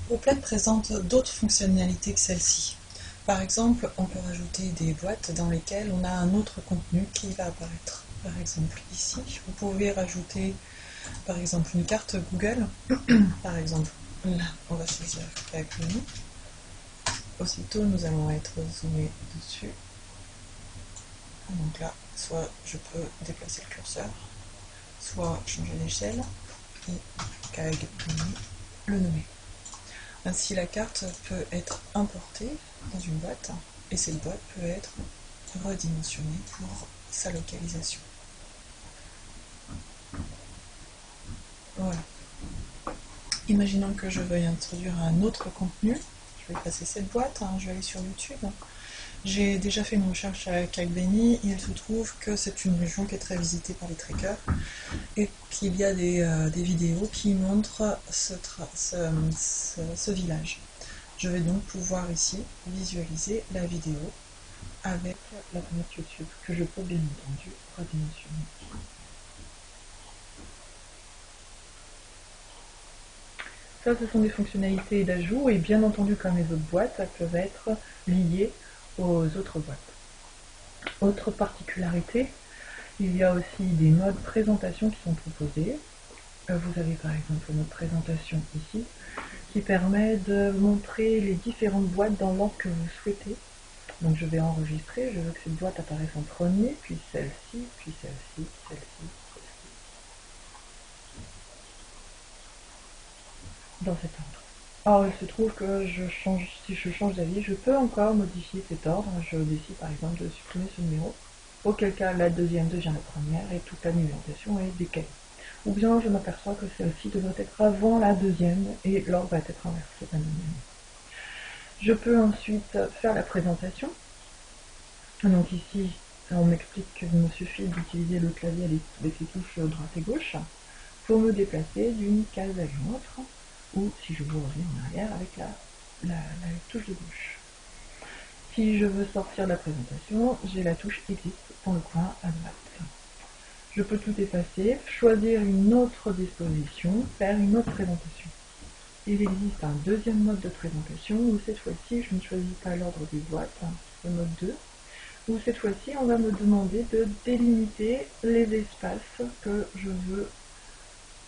Bootlet présente d'autres fonctionnalités que celle-ci. Par exemple, on peut rajouter des boîtes dans lesquelles on a un autre contenu qui va apparaître. Par exemple, ici, vous pouvez rajouter par exemple une carte Google. Par exemple, là, on va saisir avec le nom. Aussitôt, nous allons être zoomé dessus. Donc là, soit je peux déplacer le curseur, soit changer l'échelle et CAG le nommer. Ainsi, la carte peut être importée dans une boîte et cette boîte peut être redimensionnée pour sa localisation. Voilà. Imaginons que je veuille introduire un autre contenu. Je vais passer cette boîte, je vais aller sur YouTube. J'ai déjà fait une recherche avec Kagbeni. Il se trouve que c'est une région qui est très visitée par les trekkers et qu'il y a des vidéos qui montrent ce village. Je vais donc pouvoir ici visualiser la vidéo avec la fenêtre YouTube que je peux bien entendu redimensionner. Ça, ce sont des fonctionnalités d'ajout et bien entendu, comme les autres boîtes, elles peuvent être liées aux autres boîtes. Autre particularité, il y a aussi des modes présentation qui sont proposés. Vous avez par exemple le mode présentation ici, qui permet de montrer les différentes boîtes dans l'ordre que vous souhaitez. Donc je vais enregistrer, je veux que cette boîte apparaisse en premier, puis celle-ci, puis celle-ci, celle-ci, celle-ci. Dans cet ordre. Alors il se trouve que si je change d'avis, je peux encore modifier cet ordre. Je décide par exemple de supprimer ce numéro, auquel cas la deuxième devient la première et toute la numérotation est décalée. Ou bien je m'aperçois que celle-ci devrait être avant la deuxième et l'ordre va être inversé à je peux ensuite faire la présentation. Donc ici, on m'explique qu'il me suffit d'utiliser le clavier avec les touches droite et gauche pour me déplacer d'une case à une autre, ou si je veux revenir en arrière avec la touche de gauche. Si je veux sortir de la présentation, j'ai la touche Exit dans le coin à droite. Je peux tout effacer, choisir une autre disposition, faire une autre présentation. Il existe un deuxième mode de présentation où cette fois-ci je ne choisis pas l'ordre des boîtes, le mode 2, où cette fois-ci on va me demander de délimiter les espaces que je veux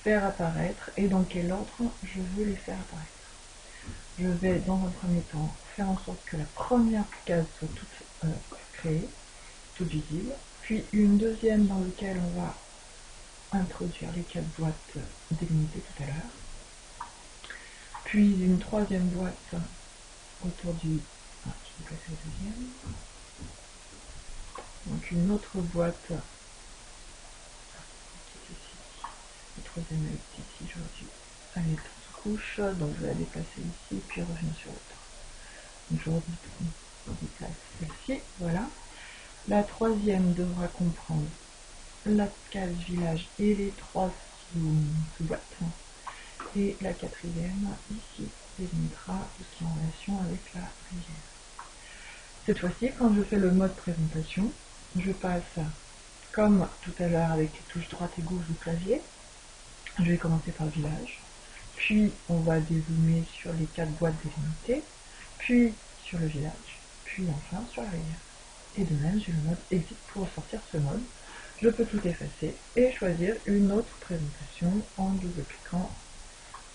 faire apparaître et dans quel ordre je veux les faire apparaître. Je vais dans un premier temps faire en sorte que la première case soit toute créée, toute visible, puis une deuxième dans laquelle on va introduire les 4 boîtes délimitées tout à l'heure, puis une troisième boîte autour du... je vais placer la deuxième, donc une autre boîte, qui est ici, la troisième est ici, j'aurais dû aller sous couche, donc je vais la déplacer ici, puis revenir sur l'autre. Donc je déplace celle-ci, voilà. La troisième devra comprendre la case village et les 3 sous-boîtes. Et la quatrième, ici, délimitera tout ce qui est en relation avec la rivière. Cette fois-ci, quand je fais le mode présentation, je passe, comme tout à l'heure avec les touches droite et gauche du clavier, je vais commencer par le village, puis on va dézoomer sur les 4 boîtes délimitées, puis sur le village, puis enfin sur la rivière. Et de même, j'ai le mode Exit pour sortir ce mode. Je peux tout effacer et choisir une autre présentation en double-cliquant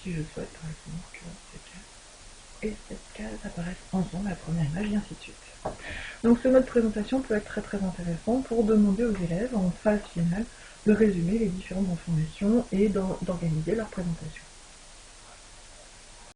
si je souhaite par exemple que cette case et cette case apparaissent ensemble, la première image et ainsi de suite. Donc ce mode présentation peut être très intéressant pour demander aux élèves en phase finale de résumer les différentes informations et d'organiser leur présentation.